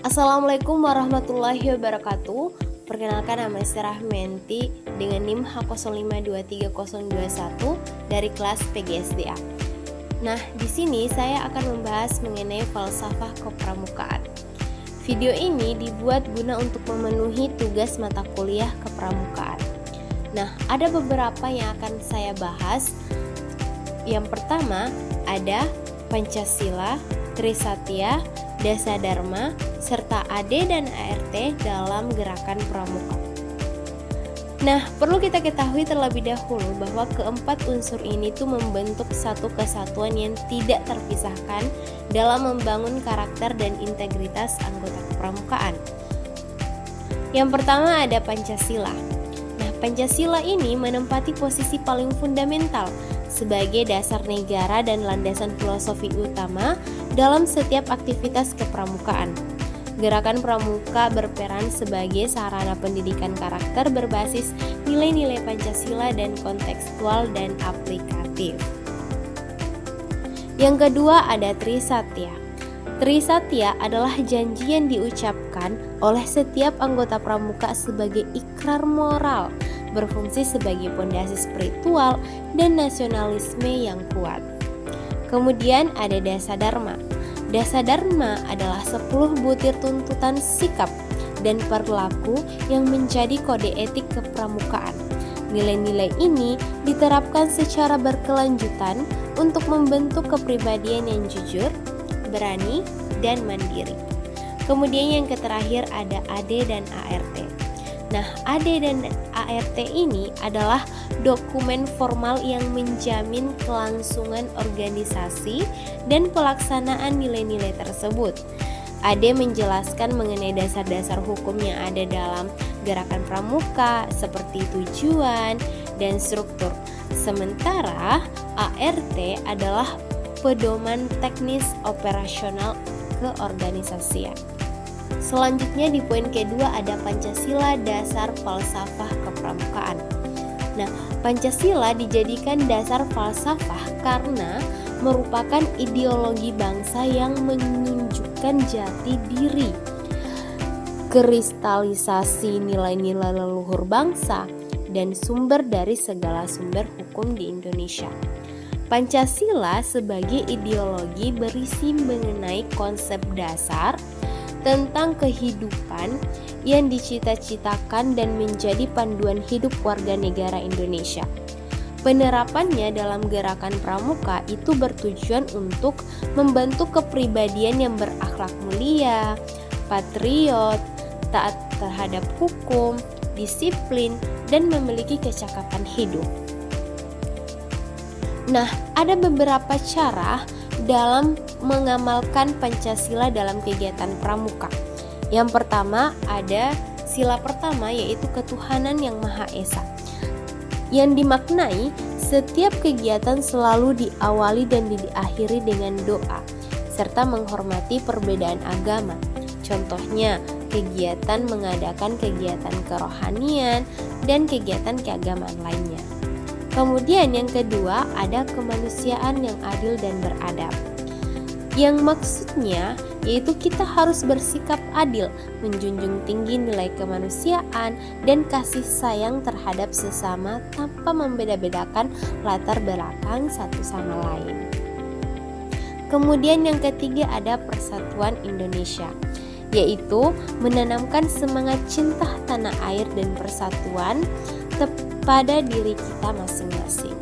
Assalamualaikum warahmatullahi wabarakatuh. Perkenalkan, nama saya Rahmenti dengan NIM H05230021 dari kelas PGSDA. Nah, di sini saya akan membahas mengenai falsafah kepramukaan. Video ini dibuat guna untuk memenuhi tugas mata kuliah kepramukaan. Nah, ada beberapa yang akan saya bahas. Yang pertama ada Pancasila, Trisatya, Dasadharma, serta AD dan ART dalam gerakan pramuka. Nah, perlu kita ketahui terlebih dahulu bahwa keempat unsur ini tuh membentuk satu kesatuan yang tidak terpisahkan dalam membangun karakter dan integritas anggota kepramukaan. Yang pertama ada Pancasila. Nah, Pancasila ini menempati posisi paling fundamental sebagai dasar negara dan landasan filosofi utama dalam setiap aktivitas kepramukaan. Gerakan pramuka berperan sebagai sarana pendidikan karakter berbasis nilai-nilai Pancasila dan kontekstual dan aplikatif. Yang kedua ada Trisatya. Trisatya adalah janji yang diucapkan oleh setiap anggota pramuka sebagai ikrar moral, berfungsi sebagai pondasi spiritual dan nasionalisme yang kuat. Kemudian ada Dasadharma. Dasadharma adalah 10 butir tuntutan sikap dan perilaku yang menjadi kode etik kepramukaan. Nilai-nilai ini diterapkan secara berkelanjutan untuk membentuk kepribadian yang jujur, berani, dan mandiri. Kemudian yang terakhir ada AD dan ART. Nah, AD dan ART ini adalah dokumen formal yang menjamin kelangsungan organisasi dan pelaksanaan nilai-nilai tersebut. AD menjelaskan mengenai dasar-dasar hukum yang ada dalam gerakan pramuka seperti tujuan dan struktur. Sementara ART adalah pedoman teknis operasional keorganisasian. Selanjutnya di poin kedua ada Pancasila, dasar falsafah kepramukaan. Nah, Pancasila dijadikan dasar falsafah karena merupakan ideologi bangsa yang menunjukkan jati diri, kristalisasi nilai-nilai leluhur bangsa, dan sumber dari segala sumber hukum di Indonesia. Pancasila sebagai ideologi berisi mengenai konsep dasar tentang kehidupan yang dicita-citakan dan menjadi panduan hidup warga negara Indonesia. Penerapannya dalam gerakan pramuka itu bertujuan untuk membentuk kepribadian yang berakhlak mulia, patriot, taat terhadap hukum, disiplin, dan memiliki kecakapan hidup. Nah, ada beberapa cara dalam mengamalkan Pancasila dalam kegiatan pramuka. Yang pertama ada sila pertama, yaitu ketuhanan yang Maha Esa, yang dimaknai setiap kegiatan selalu diawali dan diakhiri dengan doa serta menghormati perbedaan agama. Contohnya kegiatan mengadakan kegiatan kerohanian dan kegiatan keagamaan lainnya. Kemudian yang kedua ada kemanusiaan yang adil dan beradab, yang maksudnya yaitu kita harus bersikap adil, menjunjung tinggi nilai kemanusiaan dan kasih sayang terhadap sesama tanpa membeda-bedakan latar belakang satu sama lain. Kemudian yang ketiga ada persatuan Indonesia, yaitu menanamkan semangat cinta tanah air dan persatuan pada diri kita masing-masing.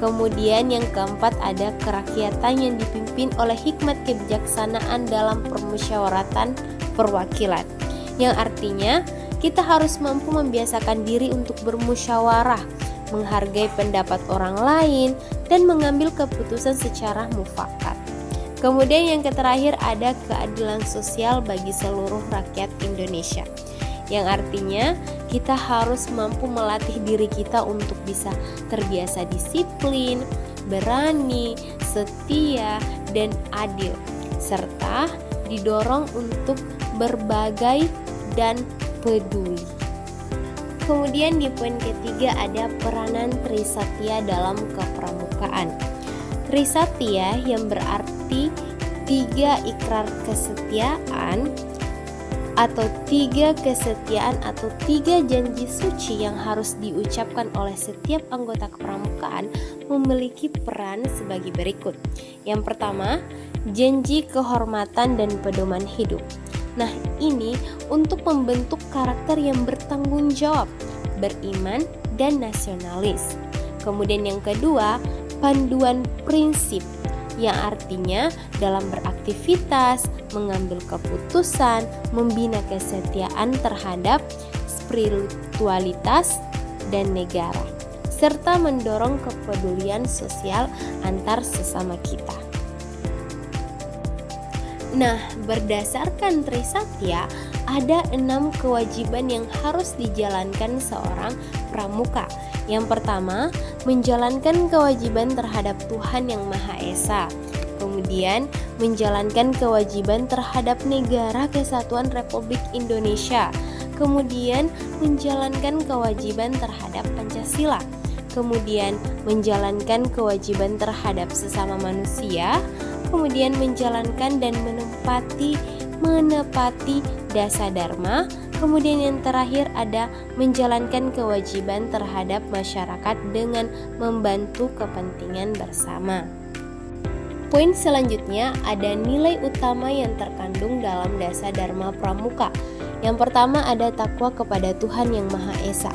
Kemudian yang keempat ada kerakyatan yang dipimpin oleh hikmat kebijaksanaan dalam permusyawaratan perwakilan, yang artinya kita harus mampu membiasakan diri untuk bermusyawarah, menghargai pendapat orang lain, dan mengambil keputusan secara mufakat. Kemudian yang terakhir ada keadilan sosial bagi seluruh rakyat Indonesia, yang artinya kita harus mampu melatih diri kita untuk bisa terbiasa disiplin, berani, setia, dan adil, serta didorong untuk berbagai dan peduli. Kemudian di poin ketiga ada peranan Trisatya dalam kepramukaan. Trisatya yang berarti 3 ikrar kesetiaan, atau 3 kesetiaan atau 3 janji suci yang harus diucapkan oleh setiap anggota kepramukaan memiliki peran sebagai berikut. Yang pertama, janji kehormatan dan pedoman hidup. Nah, ini untuk membentuk karakter yang bertanggung jawab, beriman, dan nasionalis. Kemudian yang kedua, panduan prinsip, yang artinya dalam beraktivitas, mengambil keputusan, membina kesetiaan terhadap spiritualitas dan negara, serta mendorong kepedulian sosial antar sesama kita. Nah, berdasarkan Trisatya, ada 6 kewajiban yang harus dijalankan seorang pramuka. Yang pertama, menjalankan kewajiban terhadap Tuhan Yang Maha Esa. Kemudian, menjalankan kewajiban terhadap Negara Kesatuan Republik Indonesia. Kemudian, menjalankan kewajiban terhadap Pancasila. Kemudian, menjalankan kewajiban terhadap sesama manusia. Kemudian, menjalankan dan menepati dasa dharma. Kemudian yang terakhir ada menjalankan kewajiban terhadap masyarakat dengan membantu kepentingan bersama. Poin selanjutnya ada nilai utama yang terkandung dalam dasa dharma pramuka. Yang pertama ada takwa kepada Tuhan Yang Maha Esa,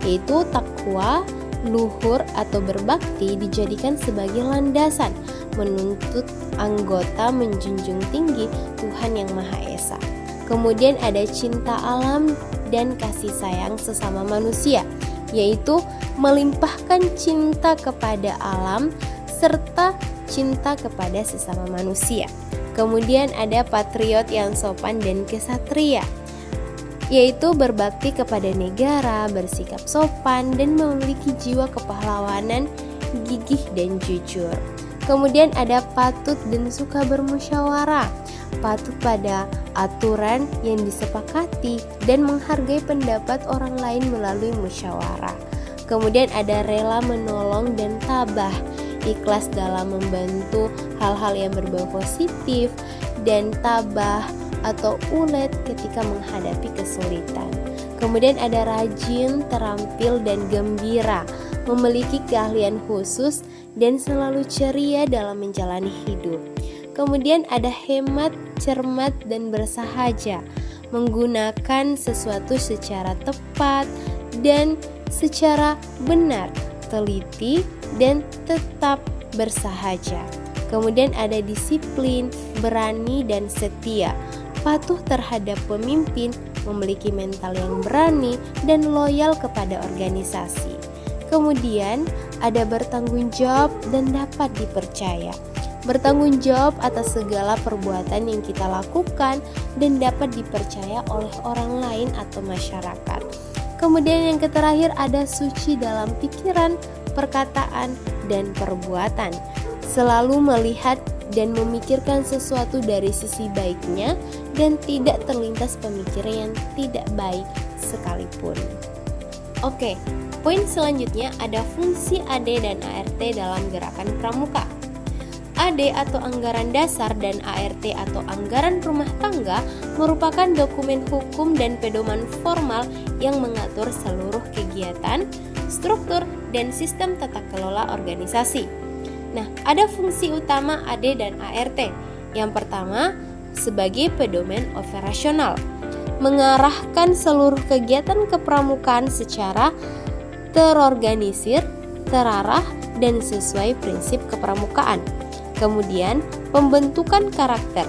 yaitu takwa luhur atau berbakti dijadikan sebagai landasan menuntut anggota menjunjung tinggi Tuhan Yang Maha Esa. Kemudian ada cinta alam dan kasih sayang sesama manusia, yaitu melimpahkan cinta kepada alam serta cinta kepada sesama manusia. Kemudian ada patriot yang sopan dan kesatria, yaitu berbakti kepada negara, bersikap sopan, dan memiliki jiwa kepahlawanan, gigih dan jujur. Kemudian ada patut dan suka bermusyawarah, patuh pada aturan yang disepakati dan menghargai pendapat orang lain melalui musyawarah. Kemudian ada rela menolong dan tabah, ikhlas dalam membantu hal-hal yang berbau positif, dan tabah atau ulet ketika menghadapi kesulitan. Kemudian ada rajin, terampil, dan gembira, memiliki keahlian khusus dan selalu ceria dalam menjalani hidup. Kemudian ada hemat, cermat, dan bersahaja, menggunakan sesuatu secara tepat dan secara benar, teliti, dan tetap bersahaja. Kemudian ada disiplin, berani, dan setia, patuh terhadap pemimpin, memiliki mental yang berani, dan loyal kepada organisasi. Kemudian ada bertanggung jawab dan dapat dipercaya, bertanggung jawab atas segala perbuatan yang kita lakukan dan dapat dipercaya oleh orang lain atau masyarakat. Kemudian yang terakhir ada suci dalam pikiran, perkataan, dan perbuatan, selalu melihat dan memikirkan sesuatu dari sisi baiknya dan tidak terlintas pemikiran yang tidak baik sekalipun. Oke, poin selanjutnya ada fungsi AD dan ART dalam gerakan pramuka. AD atau anggaran dasar dan ART atau anggaran rumah tangga merupakan dokumen hukum dan pedoman formal yang mengatur seluruh kegiatan, struktur, dan sistem tata kelola organisasi. Nah, ada fungsi utama AD dan ART. Yang pertama, sebagai pedoman operasional, mengarahkan seluruh kegiatan kepramukaan secara terorganisir, terarah, dan sesuai prinsip kepramukaan. Kemudian, pembentukan karakter,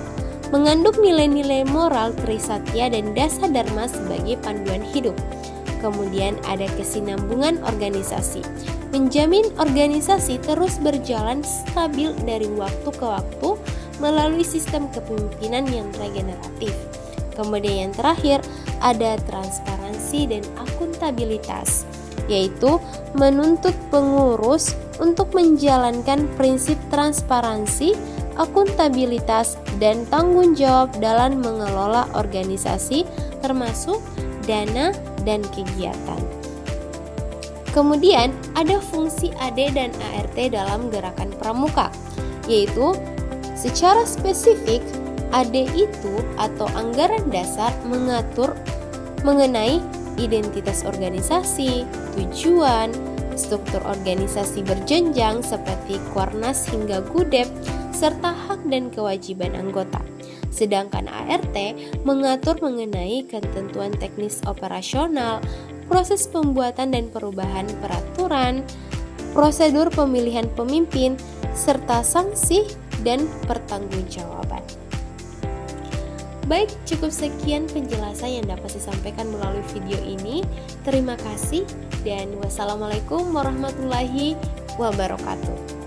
mengandung nilai-nilai moral Trisatya dan dasa dharma sebagai panduan hidup. Kemudian ada kesinambungan organisasi, menjamin organisasi terus berjalan stabil dari waktu ke waktu melalui sistem kepemimpinan yang regeneratif. Kemudian yang terakhir ada transparansi dan akuntabilitas, yaitu menuntut pengurus untuk menjalankan prinsip transparansi, akuntabilitas, dan tanggung jawab dalam mengelola organisasi termasuk dana dan kegiatan. Kemudian ada fungsi AD dan ART dalam gerakan pramuka, yaitu secara spesifik AD itu atau anggaran dasar mengatur mengenai identitas organisasi, tujuan, struktur organisasi berjenjang seperti Kuarnas hingga Gudep, serta hak dan kewajiban anggota. Sedangkan ART mengatur mengenai ketentuan teknis operasional, proses pembuatan dan perubahan peraturan, prosedur pemilihan pemimpin, serta sanksi dan pertanggungjawaban. Baik, cukup sekian penjelasan yang dapat saya sampaikan melalui video ini. Terima kasih dan wassalamualaikum warahmatullahi wabarakatuh.